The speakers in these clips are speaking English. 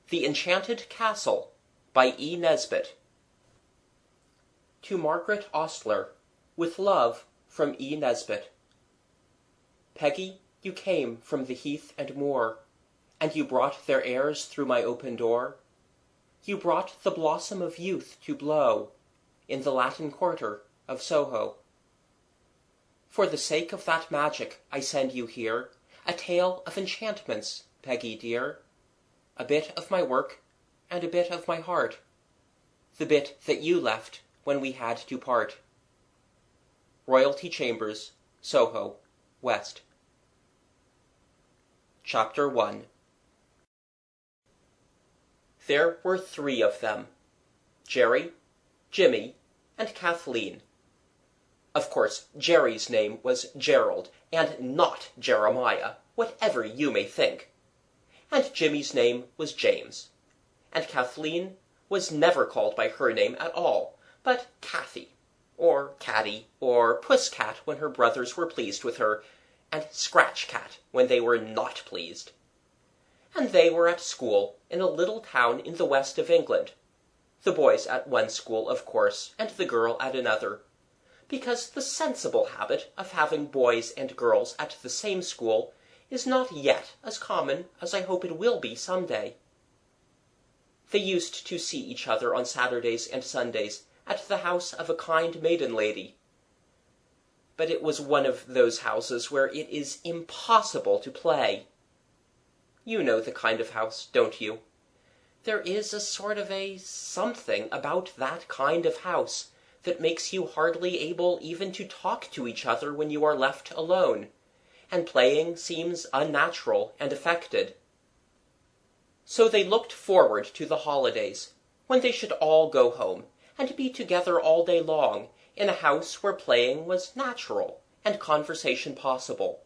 The Enchanted Castle by E. Nesbit. To Margaret Ostler, with love from E. Nesbit. Peggy, you came from the heath and moor, and you brought their airs through my open door. You brought the blossom of youth to blow in the Latin Quarter of Soho. For the sake of that magic I send you here a tale of enchantments, Peggy dear. A bit of my work and a bit of my heart, the bit that you left when we had to part. Royalty Chambers, Soho, West. Chapter 1. There were 3 of them, Jerry, Jimmy, and Kathleen. Of course, Jerry's name was Gerald, and not Jeremiah, whatever you may think. And Jimmy's name was James. And Kathleen was never called by her name at all, but Kathy, or Caddy, or Puss-cat when her brothers were pleased with her, and Scratch-cat when they were not pleased. And they were at school in a little town in the west of England, the boys at one school, of course, and the girl at another, because the sensible habit of having boys and girls at the same school is not yet as common as I hope it will be some day. They used to see each other on Saturdays and Sundays at the house of a kind maiden lady. But it was one of those houses where it is impossible to play. You know the kind of house, don't you? There is a sort of a something about that kind of house that makes you hardly able even to talk to each other when you are left alone, and playing seems unnatural and affected. So they looked forward to the holidays, when they should all go home, and be together all day long, in a house where playing was natural, and conversation possible,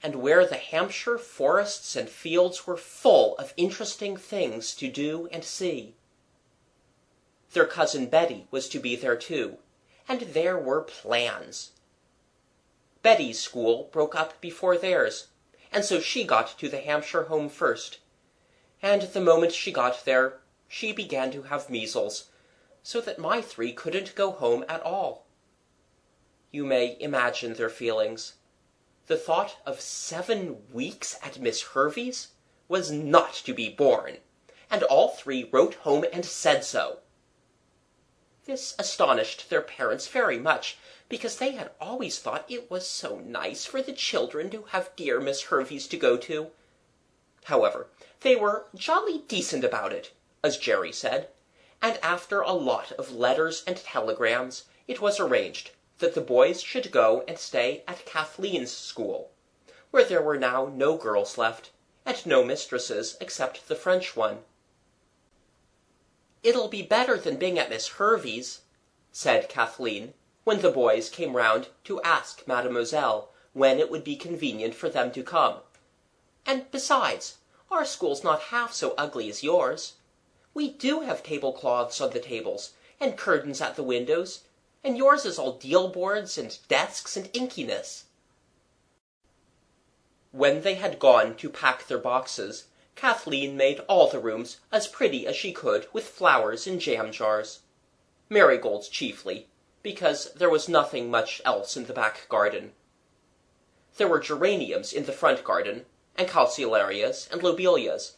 and where the Hampshire forests and fields were full of interesting things to do and see. Their cousin Betty was to be there too, and there were plans. Betty's school broke up before theirs, and so she got to the Hampshire home first. And the moment she got there, she began to have measles, so that my 3 couldn't go home at all. You may imagine their feelings. The thought of 7 weeks at Miss Hervey's was not to be borne, and all 3 wrote home and said so. This astonished their parents very much, because they had always thought it was so nice for the children to have dear Miss Hervey's to go to. However, they were jolly decent about it, as Jerry said, and after a lot of letters and telegrams, it was arranged that the boys should go and stay at Kathleen's school, where there were now no girls left, and no mistresses except the French one. "It'll be better than being at Miss Hervey's," said Kathleen, when the boys came round to ask Mademoiselle when it would be convenient for them to come. "And besides, our school's not half so ugly as yours. We do have tablecloths on the tables, and curtains at the windows, and yours is all deal boards and desks and inkiness." When they had gone to pack their boxes, Kathleen made all the rooms as pretty as she could with flowers in jam jars. Marigolds chiefly, because there was nothing much else in the back garden. There were geraniums in the front garden, and calceolarias and lobelias.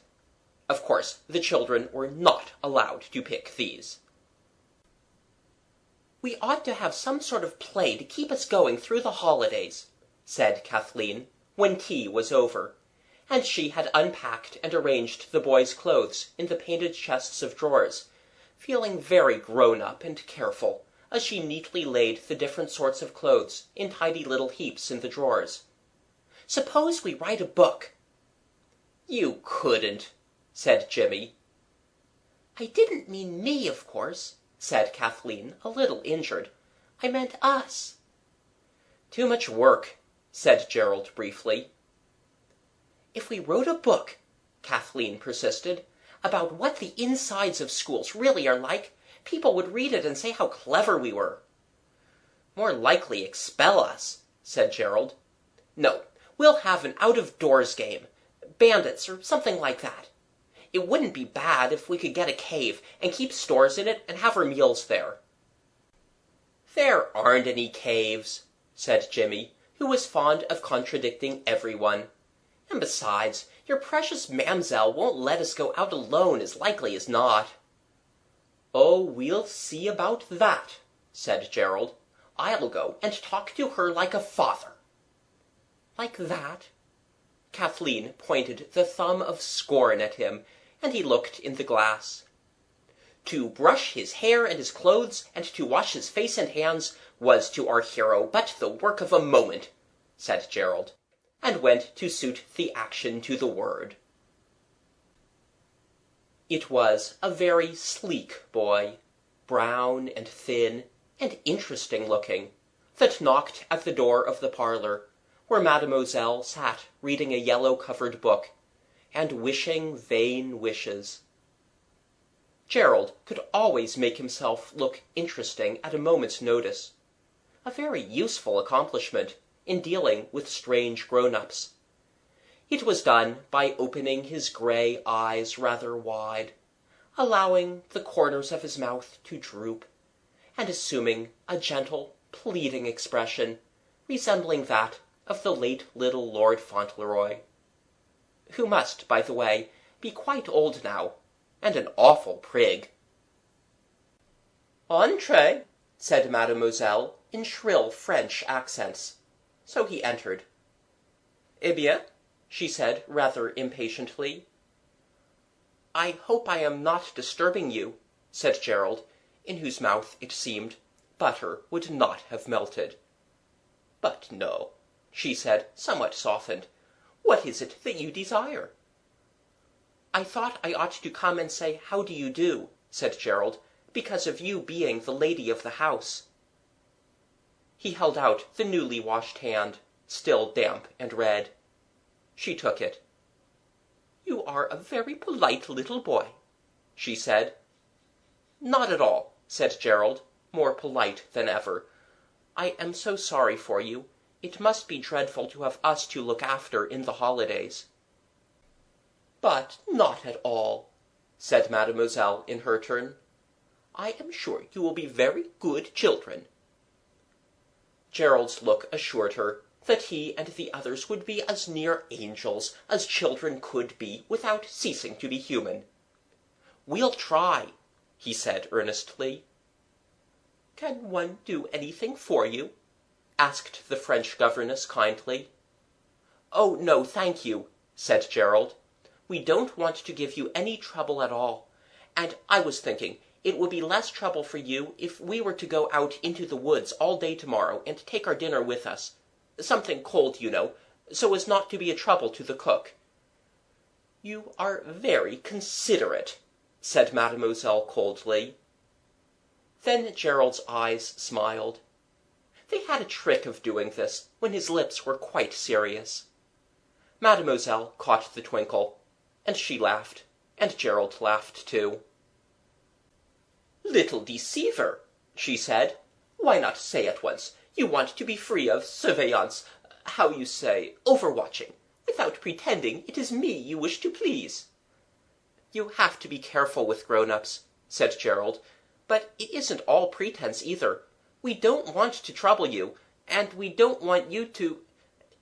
Of course, the children were not allowed to pick these. "We ought to have some sort of play to keep us going through the holidays," said Kathleen, when tea was over, and she had unpacked and arranged the boys' clothes in the painted chests of drawers, feeling very grown-up and careful, as she neatly laid the different sorts of clothes in tidy little heaps in the drawers. "Suppose we write a book." "You couldn't," said Jimmy. "I didn't mean me, of course," said Kathleen, a little injured. "I meant us." "Too much work," said Gerald briefly. "If we wrote a book," Kathleen persisted, "about what the insides of schools really are like, people would read it and say how clever we were." "More likely expel us," said Gerald. "No, we'll have an out-of-doors game, bandits or something like that. It wouldn't be bad if we could get a cave and keep stores in it and have our meals there." "There aren't any caves," said Jimmy, who was fond of contradicting everyone. "And besides, your precious Mademoiselle won't let us go out alone as likely as not." "Oh, we'll see about that," said Gerald. "I'll go and talk to her like a father." "Like that?" Kathleen pointed the thumb of scorn at him, and he looked in the glass. To brush his hair and his clothes, and to wash his face and hands, was to our hero but the work of a moment, said Gerald, and went to suit the action to the word. It was a very sleek boy, brown and thin, and interesting looking, that knocked at the door of the parlour, where Mademoiselle sat reading a yellow-covered book, and wishing vain wishes. Gerald could always make himself look interesting at a moment's notice, a very useful accomplishment in dealing with strange grown-ups. It was done by opening his grey eyes rather wide, allowing the corners of his mouth to droop, and assuming a gentle, pleading expression, resembling that of the late little Lord Fauntleroy, who must, by the way, be quite old now, and an awful prig. "Entrez," said Mademoiselle, in shrill French accents. So he entered. "Eh bien?" she said, rather impatiently. "I hope I am not disturbing you," said Gerald, in whose mouth, it seemed, butter would not have melted. "But no," she said, somewhat softened. "What is it that you desire?" "I thought I ought to come and say how do you do," said Gerald, "because of you being the lady of the house." He held out the newly washed hand, still damp and red. She took it. "You are a very polite little boy," she said. "Not at all," said Gerald, more polite than ever. "I am so sorry for you. It must be dreadful to have us to look after in the holidays." "But not at all," said Mademoiselle in her turn. "I am sure you will be very good children." Gerald's look assured her that he and the others would be as near angels as children could be without ceasing to be human. "We'll try," he said earnestly. "Can one do anything for you?" asked the French governess kindly. "Oh, no, thank you," said Gerald. "We don't want to give you any trouble at all. And I was thinking it would be less trouble for you if we were to go out into the woods all day tomorrow and take our dinner with us. Something cold, you know, so as not to be a trouble to the cook." "You are very considerate," said Mademoiselle coldly. Then Gerald's eyes smiled. They had a trick of doing this when his lips were quite serious. Mademoiselle caught the twinkle, and she laughed, and Gerald laughed too. "Little deceiver," she said. "Why not say at once you want to be free of surveillance, how you say, overwatching, without pretending it is me you wish to please?" "You have to be careful with grown-ups," said Gerald. "But it isn't all pretense either. We don't want to trouble you, and we don't want you to—"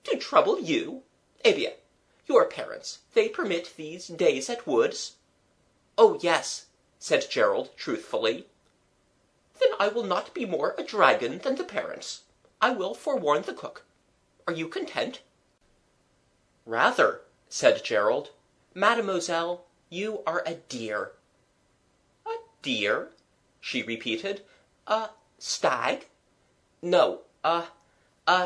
"To trouble you? Eh bien, your parents, they permit these days at woods?" "Oh, yes," said Gerald truthfully. "Then I will not be more a dragon than the parents. I will forewarn the cook. Are you content?" "Rather," said Gerald. "Mademoiselle, you are a dear." "A dear?" she repeated. "A stag?" "No, a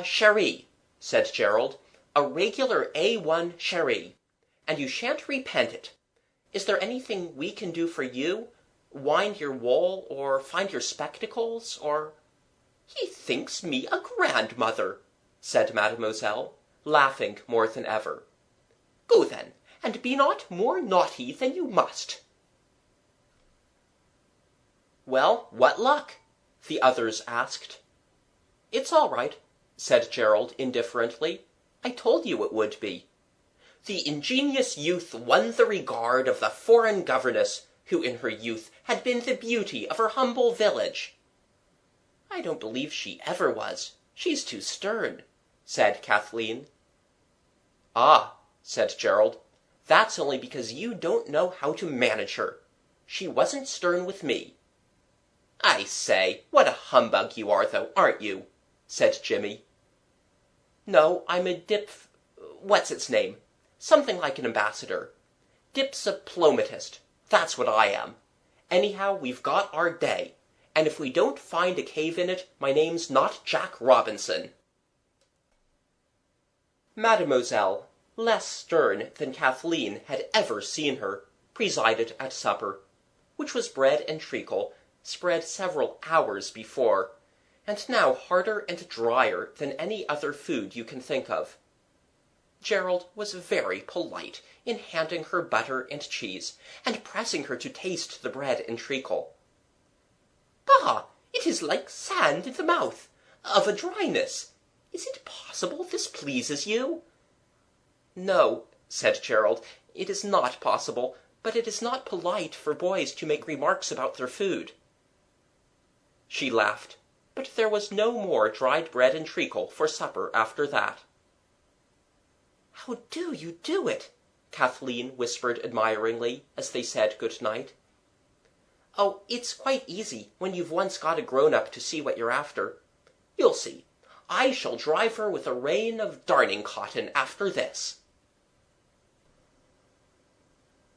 Cherie," said Gerald. "A regular A1 Cherie. And you shan't repent it. Is there anything we can do for you? Wind your wool, or find your spectacles, or—" "He thinks me a grandmother," said Mademoiselle, laughing more than ever. "Go then, and be not more naughty than you must." "Well, what luck?" the others asked. "It's all right," said Gerald indifferently. "I told you it would be." The ingenious youth won the regard of the foreign governess, who in her youth had been the beauty of her humble village." "I don't believe she ever was. She's too stern," said Kathleen. "Ah," said Gerald, "that's only because you don't know how to manage her. She wasn't stern with me." "I say, what a humbug you are, though, aren't you?" said Jimmy. "No, I'm a what's its name? Something like an ambassador. Dipsoplomatist. That's what I am. Anyhow, we've got our day, and if we don't find a cave in it, my name's not Jack Robinson." Mademoiselle, less stern than Kathleen had ever seen her, presided at supper, which was bread and treacle, spread several hours before, and now harder and drier than any other food you can think of. Gerald was very polite in handing her butter and cheese, and pressing her to taste the bread and treacle. "Bah! It is like sand in the mouth, of a dryness. Is it possible this pleases you?" "No," said Gerald, "it is not possible, but it is not polite for boys to make remarks about their food." She laughed, but there was no more dried bread and treacle for supper after that. "How do you do it?" Kathleen whispered admiringly, as they said good night. "Oh, it's quite easy when you've once got a grown-up to see what you're after. You'll see. I shall drive her with a rein of darning cotton after this."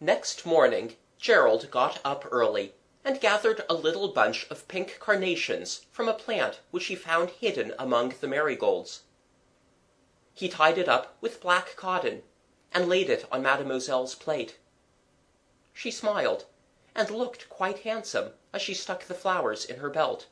Next morning Gerald got up early, and gathered a little bunch of pink carnations from a plant which he found hidden among the marigolds. He tied it up with black cotton, and laid it on Mademoiselle's plate. She smiled, and looked quite handsome as she stuck the flowers in her belt.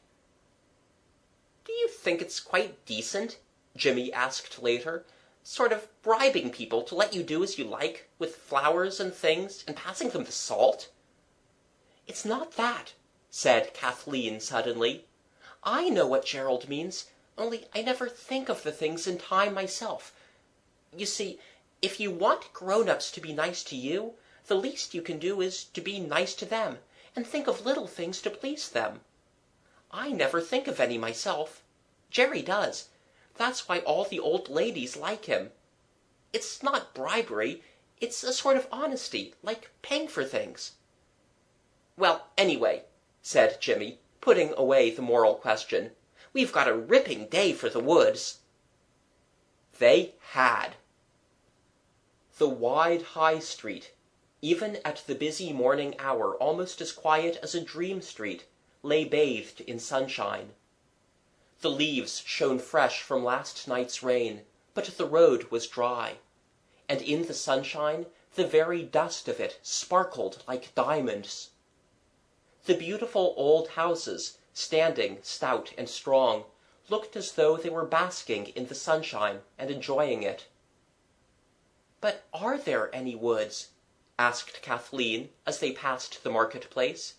"Do you think it's quite decent," Jimmy asked later, "sort of bribing people to let you do as you like, with flowers and things, and passing them the salt?" "It's not that," said Kathleen suddenly. "I know what Gerald means, only I never think of the things in time myself. You see, if you want grown-ups to be nice to you, the least you can do is to be nice to them, and think of little things to please them. I never think of any myself. Jerry does. That's why all the old ladies like him. It's not bribery, it's a sort of honesty, like paying for things." "Well, anyway," said Jimmy, putting away the moral question, "we've got a ripping day for the woods." They had. The wide High Street, even at the busy morning hour almost as quiet as a dream street, lay bathed in sunshine. The leaves shone fresh from last night's rain, but the road was dry, and in the sunshine the very dust of it sparkled like diamonds. The beautiful old houses, standing stout and strong, looked as though they were basking in the sunshine and enjoying it. "But are there any woods?" asked Kathleen, as they passed the market-place.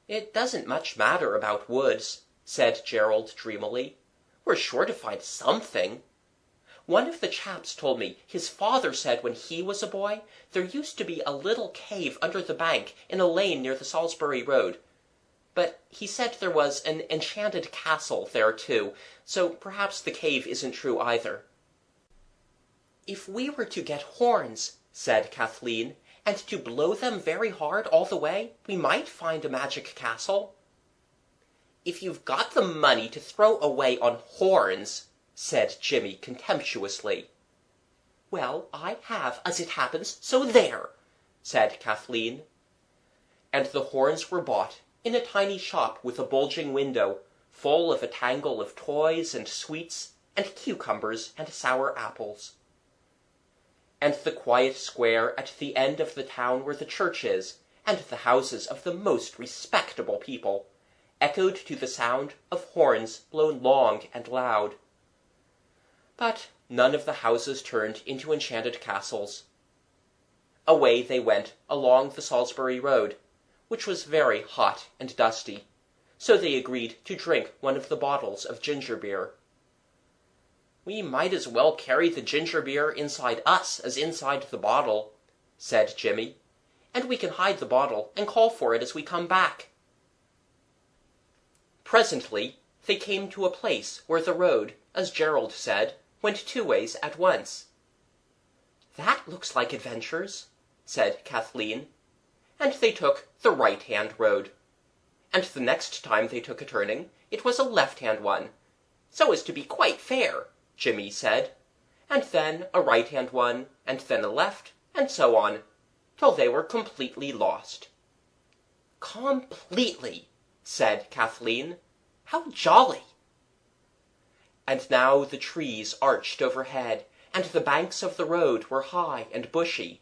"It doesn't much matter about woods," said Gerald dreamily. "We're sure to find something. One of the chaps told me his father said when he was a boy there used to be a little cave under the bank in a lane near the Salisbury Road. But he said there was an enchanted castle there too, so perhaps the cave isn't true either." "If we were to get horns," said Kathleen, "and to blow them very hard all the way, we might find a magic castle." "If you've got the money to throw away on horns," said Jimmy contemptuously. "Well, I have, as it happens, so there!" said Kathleen. And the horns were bought, in a tiny shop with a bulging window, full of a tangle of toys and sweets, and cucumbers and sour apples. And the quiet square at the end of the town where the church is, and the houses of the most respectable people, echoed to the sound of horns blown long and loud. But none of the houses turned into enchanted castles. Away they went along the Salisbury Road, which was very hot and dusty, so they agreed to drink one of the bottles of ginger beer. "We might as well carry the ginger beer inside us as inside the bottle," said Jimmy, "and we can hide the bottle and call for it as we come back." Presently they came to a place where the road, as Gerald said, went two ways at once. "That looks like adventures," said Kathleen, and they took the right-hand road. And the next time they took a turning, it was a left-hand one, so as to be quite fair, Jimmy said, and then a right-hand one, and then a left, and so on, till they were completely lost. "Completely," said Kathleen. "How jolly!" And now the trees arched overhead, and the banks of the road were high and bushy.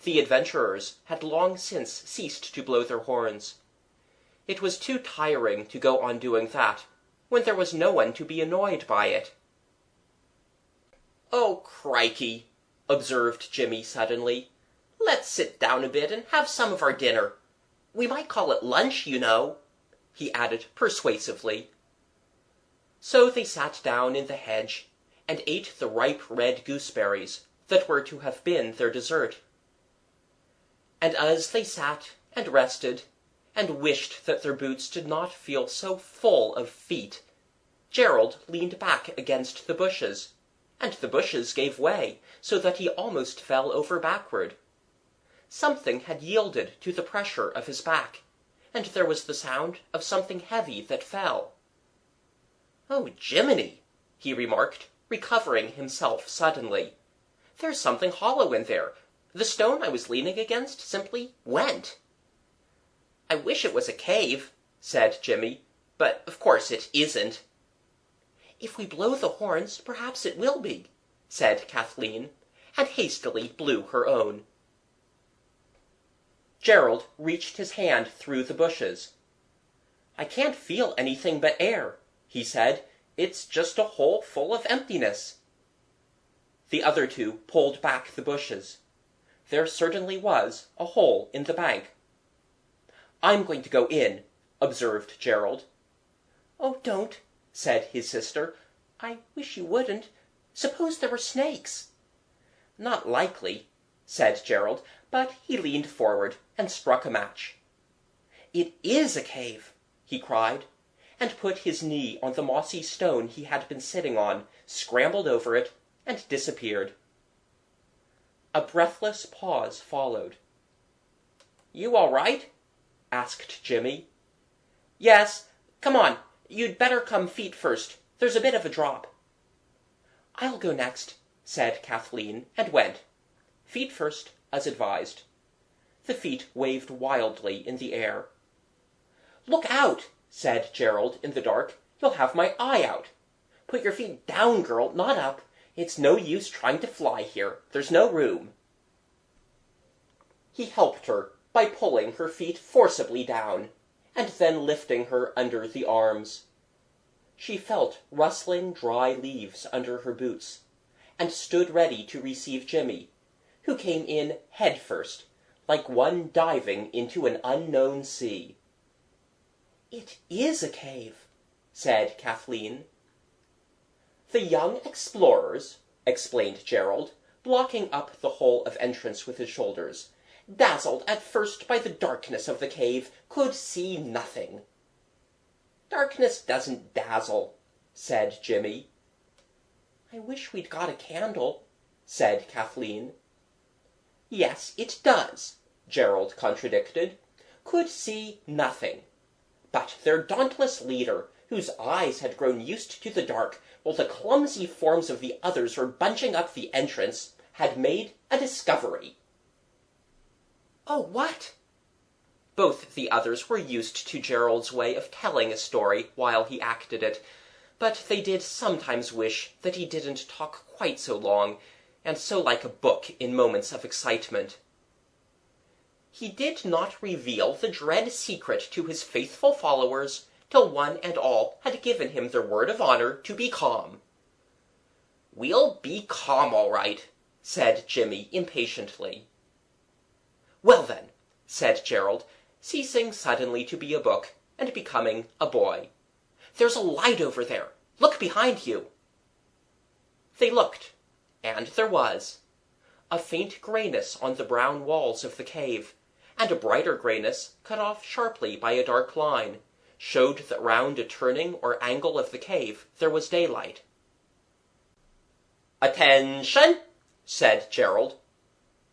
The adventurers had long since ceased to blow their horns. It was too tiring to go on doing that, when there was no one to be annoyed by it. "Oh, crikey," observed Jimmy suddenly. "Let's sit down a bit and have some of our dinner. We might call it lunch, you know," he added persuasively. So they sat down in the hedge, and ate the ripe red gooseberries that were to have been their dessert. And as they sat and rested, and wished that their boots did not feel so full of feet, Gerald leaned back against the bushes, and the bushes gave way, so that he almost fell over backward. Something had yielded to the pressure of his back, and there was the sound of something heavy that fell. "Oh, Jiminy," he remarked, recovering himself suddenly. "There's something hollow in there. The stone I was leaning against simply went." "I wish it was a cave," said Jimmy, "but of course it isn't." "If we blow the horns, perhaps it will be," said Kathleen, and hastily blew her own. Gerald reached his hand through the bushes. "I can't feel anything but air," he said. "It's just a hole full of emptiness." The other two pulled back the bushes. There certainly was a hole in the bank. "I'm going to go in," observed Gerald. "Oh, don't," said his sister. "I wish you wouldn't. Suppose there were snakes." "Not likely," said Gerald, but he leaned forward and struck a match. "It is a cave!" he cried, and put his knee on the mossy stone he had been sitting on, scrambled over it, and disappeared. A breathless pause followed. "You all right?" asked Jimmy. "Yes. Come on. You'd better come feet first. There's a bit of a drop." "I'll go next," said Kathleen, and went. Feet first, as advised. The feet waved wildly in the air. "Look out!" said Gerald in the dark. "You'll have my eye out. Put your feet down, girl, not up. It's no use trying to fly here. There's no room." He helped her by pulling her feet forcibly down, and then lifting her under the arms. She felt rustling dry leaves under her boots, and stood ready to receive Jimmy, who came in head first, like one diving into an unknown sea. "It is a cave," said Kathleen. "The young explorers," explained Gerald, blocking up the hole of entrance with his shoulders, "dazzled at first by the darkness of the cave, could see nothing." "Darkness doesn't dazzle," said Jimmy. "I wish we'd got a candle," said Kathleen. "Yes, it does," Gerald contradicted. "Could see nothing. But their dauntless leader, whose eyes had grown used to the dark while the clumsy forms of the others were bunching up the entrance, had made a discovery." "Oh, what?" Both the others were used to Gerald's way of telling a story while he acted it, but they did sometimes wish that he didn't talk quite so long, and so like a book in moments of excitement. He did not reveal the dread secret to his faithful followers till one and all had given him their word of honor to be calm. "We'll be calm, all right," said Jimmy impatiently. "Well then," said Gerald, ceasing suddenly to be a book and becoming a boy. "There's a light over there. Look behind you." They looked, and there was. A faint grayness on the brown walls of the cave, and a brighter grayness, cut off sharply by a dark line, showed that round a turning or angle of the cave there was daylight. "Attention!" said Gerald.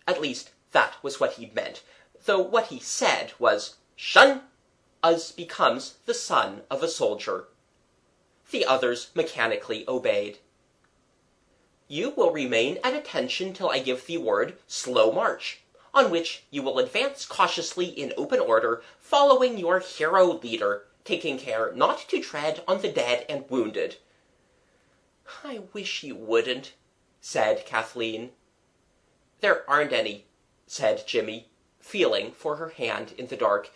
At least, that was what he meant, though what he said was "Shun!" as becomes the son of a soldier. The others mechanically obeyed. "You will remain at attention till I give the word 'slow march,' on which you will advance cautiously in open order, following your hero leader, taking care not to tread on the dead and wounded." "I wish you wouldn't," said Kathleen. "There aren't any," said Jimmy, feeling for her hand in the dark.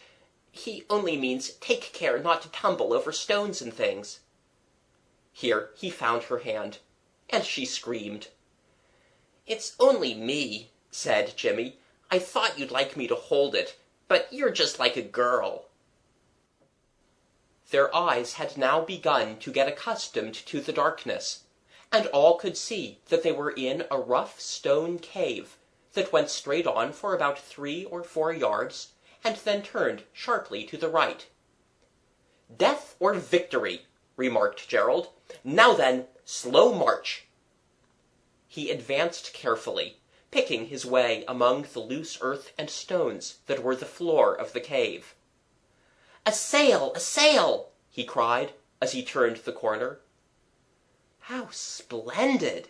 "He only means take care not to tumble over stones and things." Here he found her hand, and she screamed. "It's only me," said Jimmy. "I thought you'd like me to hold it, but you're just like a girl." Their eyes had now begun to get accustomed to the darkness, and all could see that they were in a rough stone cave that went straight on for about 3 or 4 yards, and then turned sharply to the right. "Death or victory," remarked Gerald. "Now then, slow march." He advanced carefully, picking his way among the loose earth and stones that were the floor of the cave. "A sail! A sail!" he cried, as he turned the corner. "How splendid!"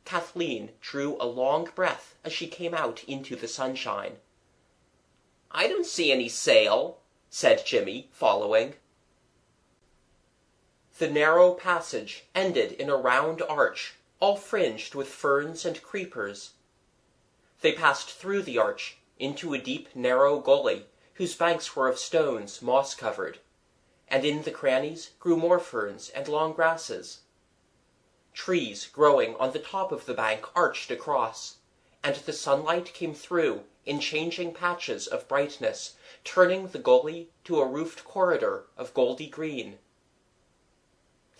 Kathleen drew a long breath as she came out into the sunshine. "I don't see any sail," said Jimmy, following. The narrow passage ended in a round arch, all fringed with ferns and creepers. They passed through the arch, into a deep narrow gully, whose banks were of stones moss-covered, and in the crannies grew more ferns and long grasses. Trees growing on the top of the bank arched across, and the sunlight came through in changing patches of brightness, turning the gully to a roofed corridor of goldy green.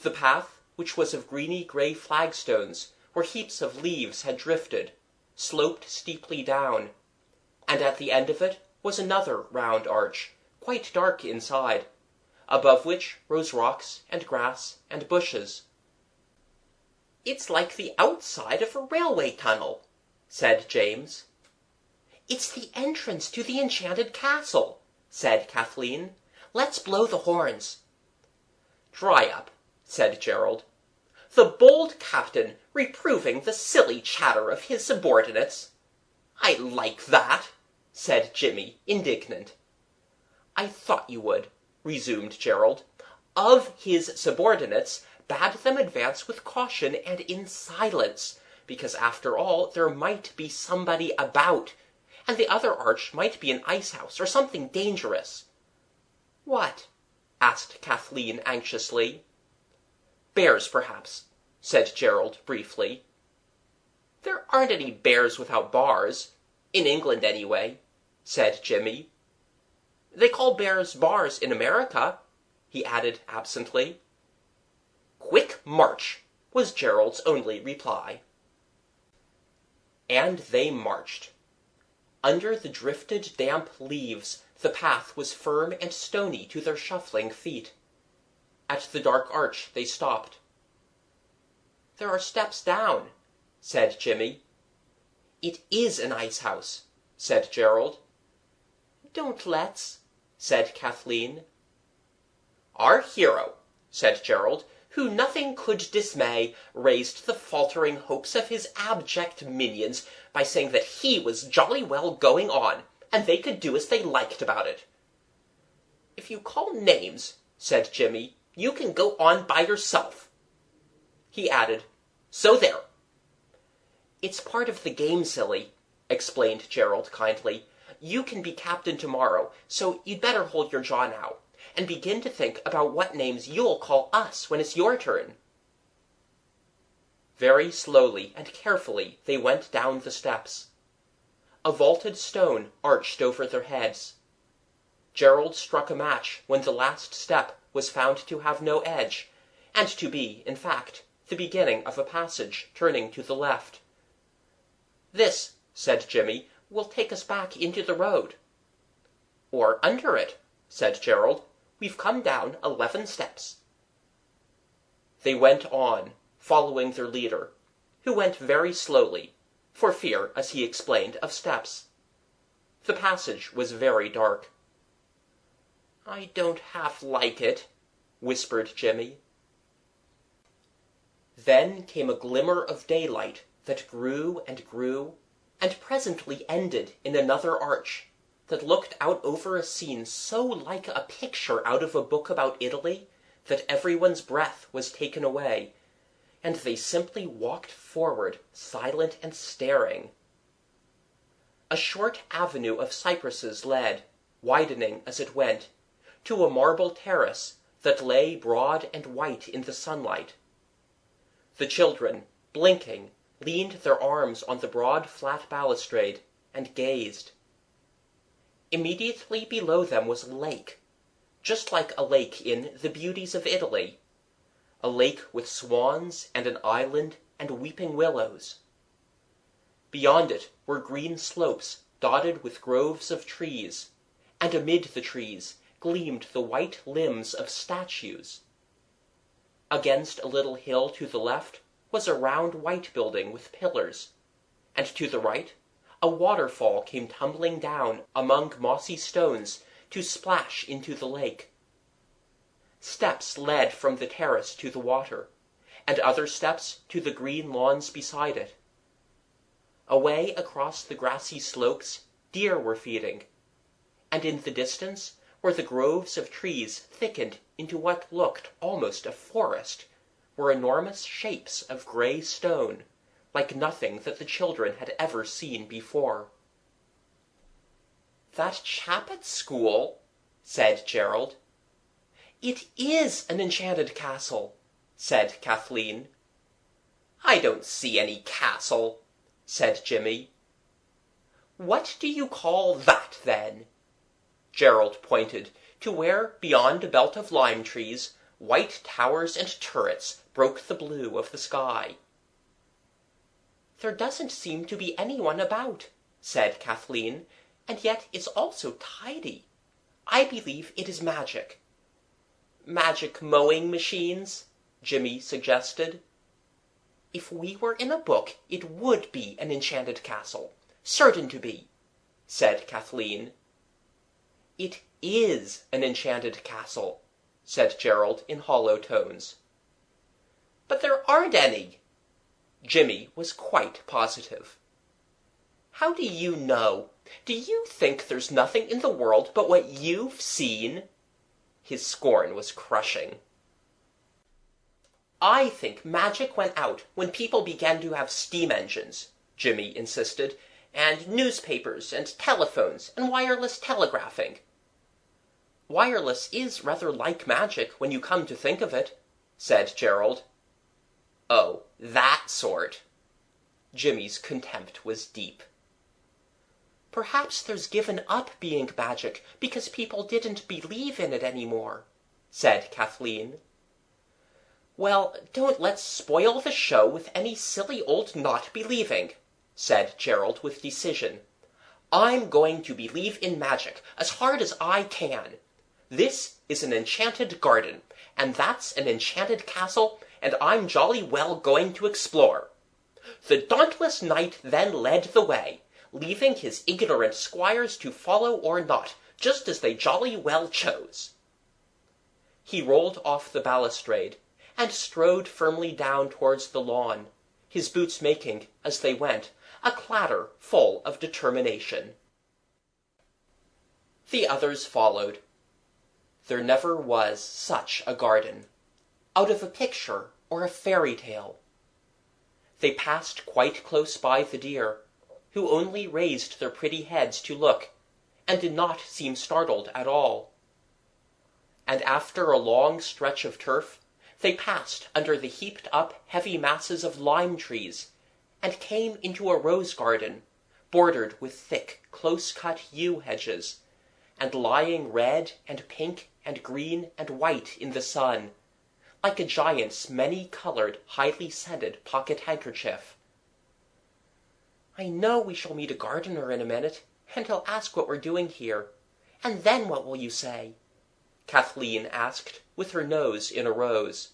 The path, which was of greeny-gray flagstones, where heaps of leaves had drifted, sloped steeply down, and at the end of it was another round arch, quite dark inside, above which rose rocks and grass and bushes. "It's like the outside of a railway tunnel," said James. "It's the entrance to the enchanted castle," said Kathleen. "Let's blow the horns." "Dry up," said Gerald. "The bold captain reproving the silly chatter of his subordinates." "I like that," said Jimmy, indignant. "I thought you would," resumed Gerald. "Of his subordinates, bade them advance with caution and in silence, because after all there might be somebody about, and the other arch might be an ice-house or something dangerous." "What?" asked Kathleen anxiously. "Bears, perhaps," said Gerald briefly. "There aren't any bears without bars, in England anyway," said Jimmy. "They call bears bars in America," he added absently. "Quick march," was Gerald's only reply. And they marched. Under the drifted damp leaves the path was firm and stony to their shuffling feet. At the dark arch they stopped. "There are steps down," said Jimmy. "It is an ice-house," said Gerald. "Don't let's," said Kathleen. "Our hero," said Gerald, who nothing could dismay, raised the faltering hopes of his abject minions by saying that he was jolly well going on, and they could do as they liked about it. "If you call names," said Jimmy, "you can go on by yourself." He added, "So there." "It's part of the game, silly," explained Gerald kindly. "You can be captain tomorrow, so you'd better hold your jaw now, and begin to think about what names you'll call us when it's your turn." Very slowly and carefully they went down the steps. A vaulted stone arched over their heads. Gerald struck a match when the last step was found to have no edge, and to be, in fact, the beginning of a passage turning to the left. "This," said Jimmy, "will take us back into the road." "Or under it," said Gerald. "We've come down 11 steps." They went on, following their leader, who went very slowly, for fear, as he explained, of steps. The passage was very dark. "I don't half like it," whispered Jimmy. Then came a glimmer of daylight that grew and grew, and presently ended in another arch, that looked out over a scene so like a picture out of a book about Italy that everyone's breath was taken away, and they simply walked forward, silent and staring. A short avenue of cypresses led, widening as it went, to a marble terrace that lay broad and white in the sunlight. The children, blinking, leaned their arms on the broad flat balustrade, and gazed. Immediately below them was a lake, just like a lake in The Beauties of Italy, a lake with swans and an island and weeping willows. Beyond it were green slopes dotted with groves of trees, and amid the trees gleamed the white limbs of statues. Against a little hill to the left was a round white building with pillars, and to the right a waterfall came tumbling down among mossy stones to splash into the lake. Steps led from the terrace to the water, and other steps to the green lawns beside it. Away across the grassy slopes deer were feeding, and in the distance where the groves of trees thickened into what looked almost a forest, were enormous shapes of grey stone, like nothing that the children had ever seen before. "That chap at school," said Gerald. "It is an enchanted castle," said Kathleen. "I don't see any castle," said Jimmy. "What do you call that, then?" Gerald pointed to where, beyond a belt of lime trees, white towers and turrets broke the blue of the sky. "There doesn't seem to be anyone about," said Kathleen, "and yet it's all so tidy. I believe it is magic." "Magic mowing machines?" Jimmy suggested. "If we were in a book it would be an enchanted castle, certain to be," said Kathleen. "It is an enchanted castle," said Gerald in hollow tones. "But there aren't any." Jimmy was quite positive. "How do you know? Do you think there's nothing in the world but what you've seen?" His scorn was crushing. "I think magic went out when people began to have steam engines," Jimmy insisted, "and newspapers and telephones and wireless telegraphing." "Wireless is rather like magic when you come to think of it," said Gerald. "Oh, that sort." Jimmy's contempt was deep. "Perhaps there's given up being magic because people didn't believe in it anymore," said Kathleen. "Well, don't let's spoil the show with any silly old not believing," said Gerald with decision. "I'm going to believe in magic as hard as I can. This is an enchanted garden, and that's an enchanted castle, and I'm jolly well going to explore." The dauntless knight then led the way, leaving his ignorant squires to follow or not, just as they jolly well chose. He rolled off the balustrade, and strode firmly down towards the lawn, his boots making, as they went, a clatter full of determination. The others followed. There never was such a garden, out of a picture or a fairy tale. They passed quite close by the deer, who only raised their pretty heads to look, and did not seem startled at all. And after a long stretch of turf, they passed under the heaped-up heavy masses of lime trees, and came into a rose garden, bordered with thick, close-cut yew hedges, and lying red and pink and green and white in the sun, like a giant's many-coloured, highly-scented pocket-handkerchief. "I know we shall meet a gardener in a minute, and he'll ask what we're doing here. And then what will you say?" Kathleen asked, with her nose in a rose.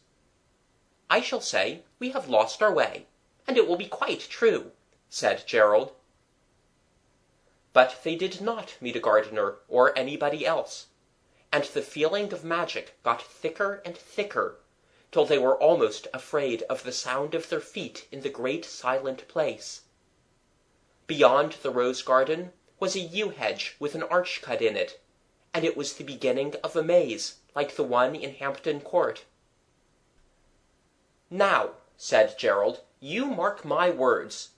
"I shall say we have lost our way, and it will be quite true," said Gerald. But they did not meet a gardener or anybody else, and the feeling of magic got thicker and thicker, till they were almost afraid of the sound of their feet in the great silent place. Beyond the rose garden was a yew hedge with an arch cut in it, and it was the beginning of a maze like the one in Hampton Court. "Now," said Gerald, "you mark my words.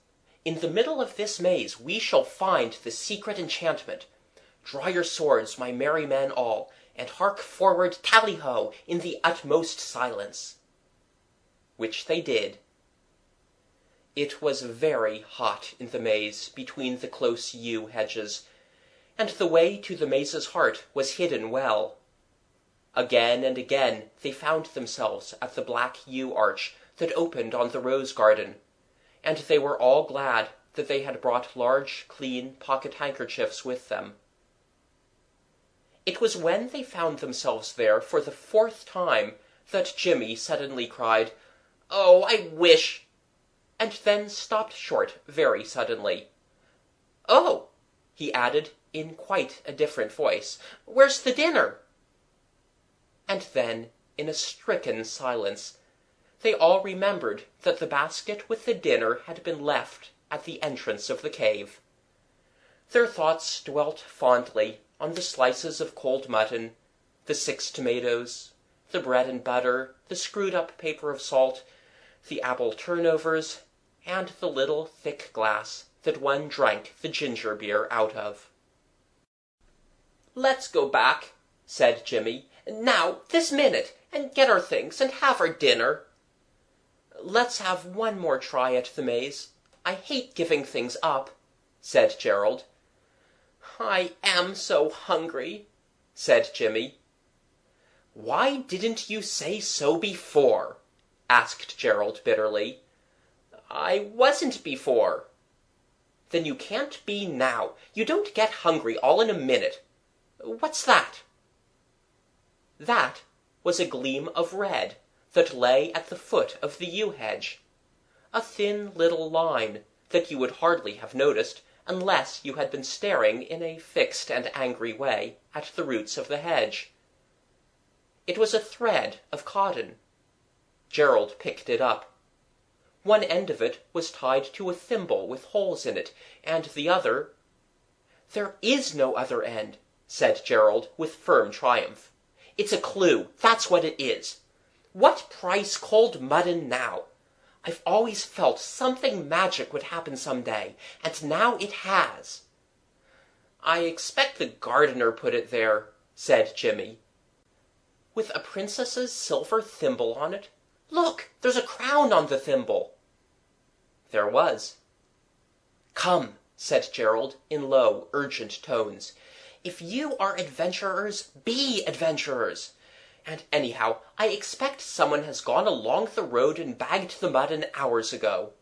In the middle of this maze we shall find the secret enchantment. Draw your swords, my merry men all, and hark forward tally-ho in the utmost silence." Which they did. It was very hot in the maze between the close yew hedges, and the way to the maze's heart was hidden well. Again and again they found themselves at the black yew arch that opened on the rose garden, and they were all glad that they had brought large, clean pocket-handkerchiefs with them. It was when they found themselves there for the 4th time that Jimmy suddenly cried, "Oh, I wish—" and then stopped short very suddenly. "Oh," he added, in quite a different voice, "where's the dinner?" And then, in a stricken silence, they all remembered that the basket with the dinner had been left at the entrance of the cave. Their thoughts dwelt fondly on the slices of cold mutton, the 6 tomatoes, the bread and butter, the screwed-up paper of salt, the apple turnovers, and the little thick glass that one drank the ginger beer out of. "Let's go back," said Jimmy, "now, this minute, and get our things, and have our dinner." "Let's have one more try at the maze. I hate giving things up," said Gerald. "I am so hungry," said Jimmy. "Why didn't you say so before?" asked Gerald bitterly. "I wasn't before." "Then you can't be now. You don't get hungry all in a minute. What's that?" That was a gleam of red that lay at the foot of the yew hedge, a thin little line that you would hardly have noticed unless you had been staring in a fixed and angry way at the roots of the hedge. It was a thread of cotton. Gerald picked it up. One end of it was tied to a thimble with holes in it, and the other— "There is no other end," said Gerald, with firm triumph. "It's a clue, that's what it is. What price cold mutton now? I've always felt something magic would happen some day, and now it has." "I expect the gardener put it there," said Jimmy. "With a princess's silver thimble on it? Look, there's a crown on the thimble." There was. "Come," said Gerald, in low, urgent tones. "If you are adventurers, be adventurers. And anyhow, I expect someone has gone along the road and bagged the mutton hours ago."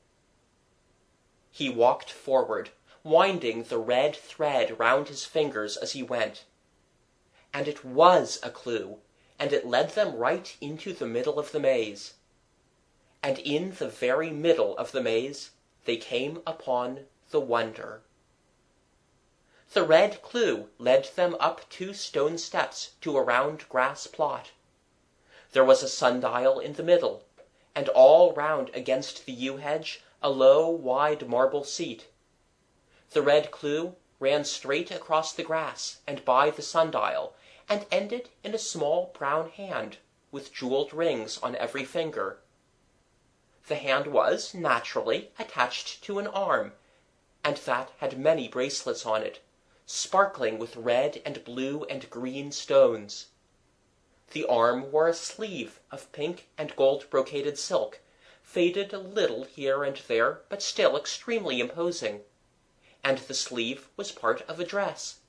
He walked forward, winding the red thread round his fingers as he went. And it was a clue, and it led them right into the middle of the maze. And in the very middle of the maze they came upon the wonder. The red clue led them up 2 stone steps to a round grass plot. There was a sundial in the middle, and all round against the yew hedge a low, wide marble seat. The red clue ran straight across the grass and by the sundial, and ended in a small brown hand, with jewelled rings on every finger. The hand was, naturally, attached to an arm, and that had many bracelets on it, sparkling with red and blue and green stones. The arm wore a sleeve of pink and gold brocaded silk, faded a little here and there, but still extremely imposing, and the sleeve was part of a dress,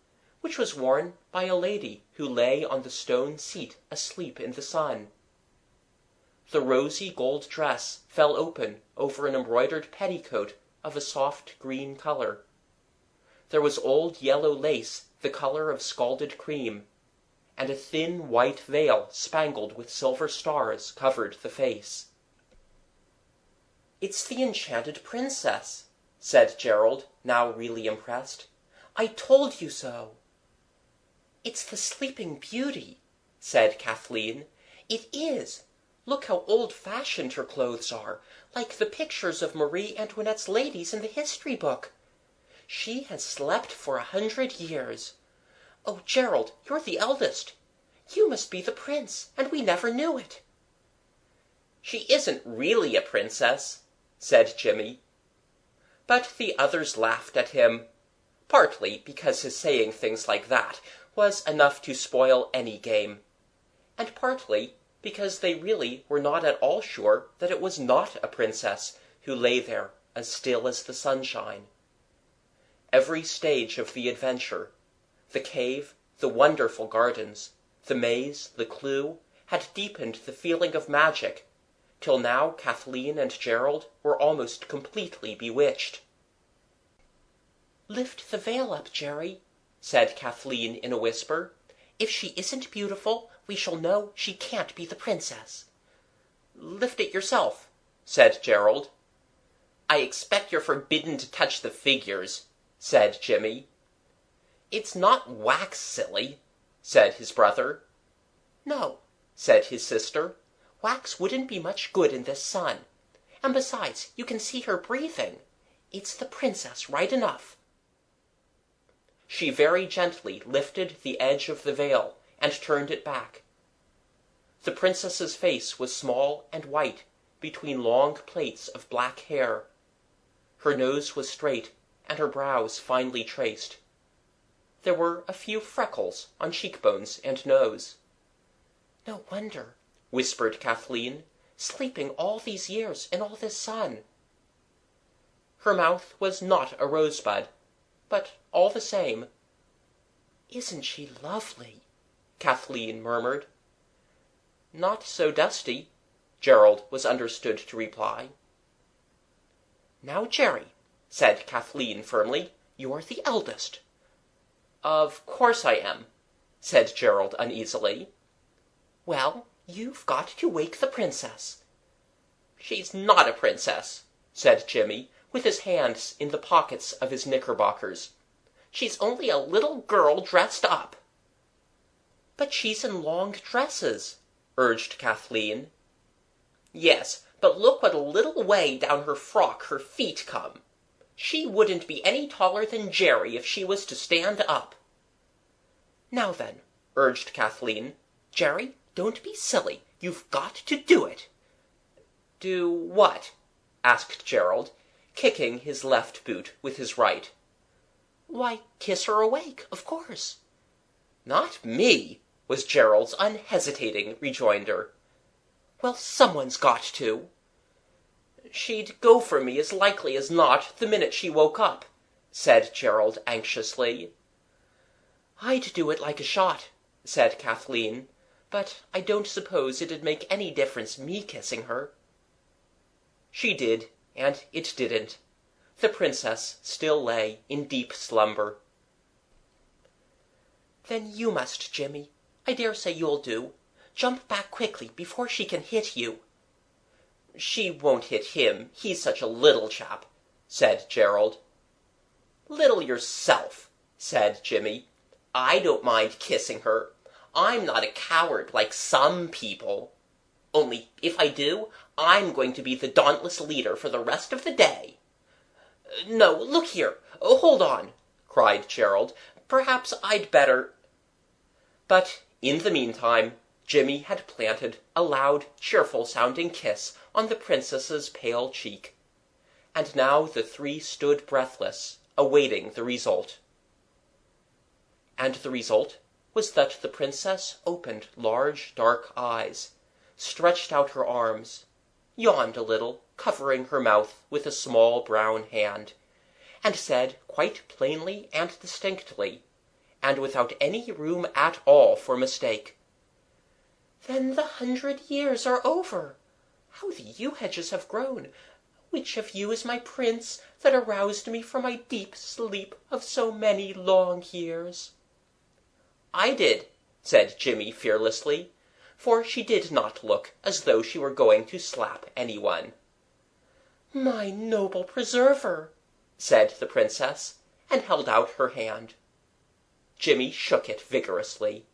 which was worn by a lady who lay on the stone seat asleep in the sun. The rosy gold dress fell open over an embroidered petticoat of a soft green color. There was old yellow lace the color of scalded cream, and a thin white veil spangled with silver stars covered the face. "It's the Enchanted Princess," said Gerald, now really impressed. "I told you so." "It's the Sleeping Beauty," said Kathleen. "It is. Look how old-fashioned her clothes are, like the pictures of Marie Antoinette's ladies in the history book. She has slept for 100 years. Oh, Gerald, you're the eldest. You must be the prince, and we never knew it." "She isn't really a princess," said Jimmy. But the others laughed at him, partly because his saying things like that was enough to spoil any game, and partly because they really were not at all sure that it was not a princess who lay there as still as the sunshine. Every stage of the adventure, the cave, the wonderful gardens, the maze, the clue, had deepened the feeling of magic, till now Kathleen and Gerald were almost completely bewitched. "Lift the veil up, Jerry," said Kathleen in a whisper. "If she isn't beautiful, we shall know she can't be the princess." "Lift it yourself," said Gerald. "I expect you're forbidden to touch the figures," said Jimmy. "It's not wax, silly," said his brother. "No," said his sister. "Wax wouldn't be much good in this sun. And besides, you can see her breathing. It's the princess right enough." She very gently lifted the edge of the veil and turned it back. The princess's face was small and white between long plaits of black hair. Her nose was straight and her brows finely traced. There were a few freckles on cheekbones and nose. "No wonder," whispered Kathleen, "sleeping all these years in all this sun." Her mouth was not a rosebud, but all the same. "Isn't she lovely?" Kathleen murmured. "Not so dusty," Gerald was understood to reply. "Now, Jerry," said Kathleen firmly, "you're the eldest." "Of course I am," said Gerald uneasily. "Well, you've got to wake the princess." "She's not a princess," said Jimmy, with his hands in the pockets of his knickerbockers. "She's only a little girl dressed up." "But she's in long dresses," urged Kathleen. "Yes, but look what a little way down her frock her feet come. She wouldn't be any taller than Jerry if she was to stand up." "Now then," urged Kathleen. "Jerry, don't be silly. You've got to do it." "Do what?" asked Gerald, kicking his left boot with his right. "Why, kiss her awake, of course." "Not me," was Gerald's unhesitating rejoinder. "Well, someone's got to." "She'd go for me as likely as not the minute she woke up," said Gerald anxiously. "I'd do it like a shot," said Kathleen, "but I don't suppose it'd make any difference me kissing her." She did, and it didn't. The princess still lay in deep slumber. "Then you must, Jimmy. I dare say you'll do. Jump back quickly before she can hit you." "She won't hit him, he's such a little chap," said Gerald. "Little yourself," said Jimmy. "I don't mind kissing her. I'm not a coward like some people. Only, if I do, I'm going to be the dauntless leader for the rest of the day." "No, look here, hold on," cried Gerald. "Perhaps I'd better—" But in the meantime, Jimmy had planted a loud, cheerful-sounding kiss on the princess's pale cheek, and now the three stood breathless, awaiting the result. And the result was that the princess opened large, dark eyes, stretched out her arms, yawned a little, covering her mouth with a small brown hand, and said quite plainly and distinctly, and without any room at all for mistake, "Then the 100 years are over. How the yew hedges have grown! Which of you is my prince, that aroused me from my deep sleep of so many long years?" "I did," said Jimmy fearlessly, for she did not look as though she were going to slap anyone. "My noble preserver," said the Princess, and held out her hand. Jimmy shook it vigorously.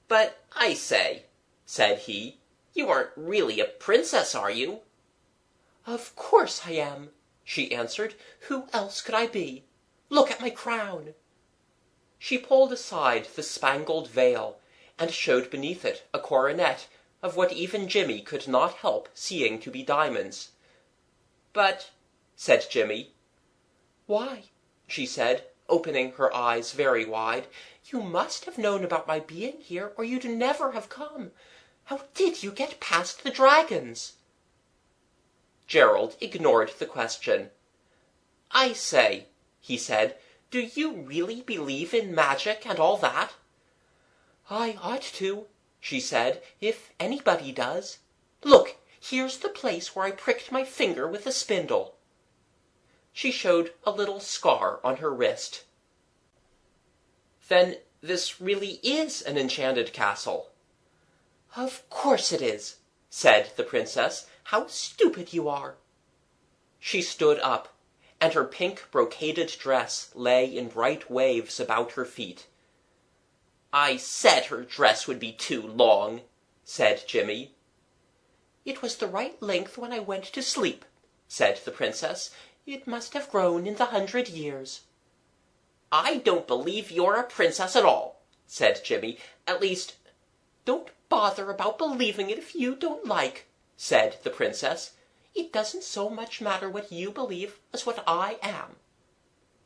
"But I say," said he, "you aren't really a princess, are you?" "Of course I am," she answered. "Who else could I be? Look at my crown." She pulled aside the spangled veil, and showed beneath it a coronet of what even Jimmy could not help seeing to be diamonds. "But," said Jimmy. "Why," she said, opening her eyes very wide, "you must have known about my being here, or you'd never have come. How did you get past the dragons?" Gerald ignored the question. "I say," he said, "do you really believe in magic and all that?" "I ought to," she said, "if anybody does. Look, here's the place where I pricked my finger with a spindle." She showed a little scar on her wrist. "Then this really is an enchanted castle?" "Of course it is," said the Princess. "How stupid you are!" She stood up, and her pink brocaded dress lay in bright waves about her feet. "I said her dress would be too long," said Jimmy. "It was the right length when I went to sleep," said the Princess. "It must have grown in the 100 years." "I don't believe you're a princess at all," said Jimmy. "At least—" "Don't bother about believing it if you don't like," said the Princess. "It doesn't so much matter what you believe as what I am."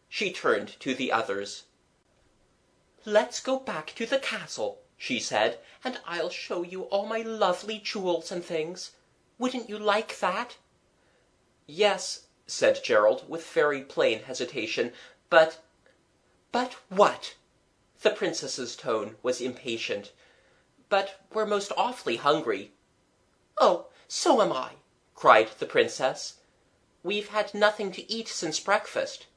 She turned to the others. "Let's go back to the castle," she said, "and I'll show you all my lovely jewels and things. Wouldn't you like that?" "Yes," said Gerald, with very plain hesitation, "but—" "But what?" The Princess's tone was impatient. "But we're most awfully hungry." "Oh, so am I!" cried the Princess. "We've had nothing to eat since breakfast."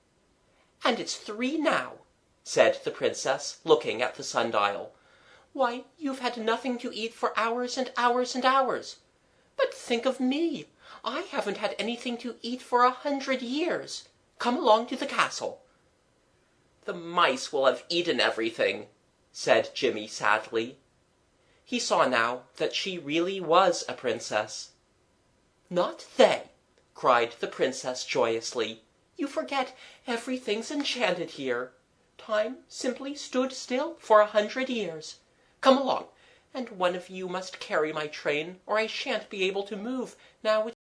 "And it's 3 now," said the Princess, looking at the sundial. "Why, you've had nothing to eat for hours and hours and hours. But think of me! I haven't had anything to eat for 100 years. Come along to the castle." "The mice will have eaten everything," said Jimmy sadly. He saw now that she really was a princess. "Not they!" cried the Princess joyously. "You forget, everything's enchanted here. Time simply stood still for 100 years. Come along, and one of you must carry my train, or I shan't be able to move, now it's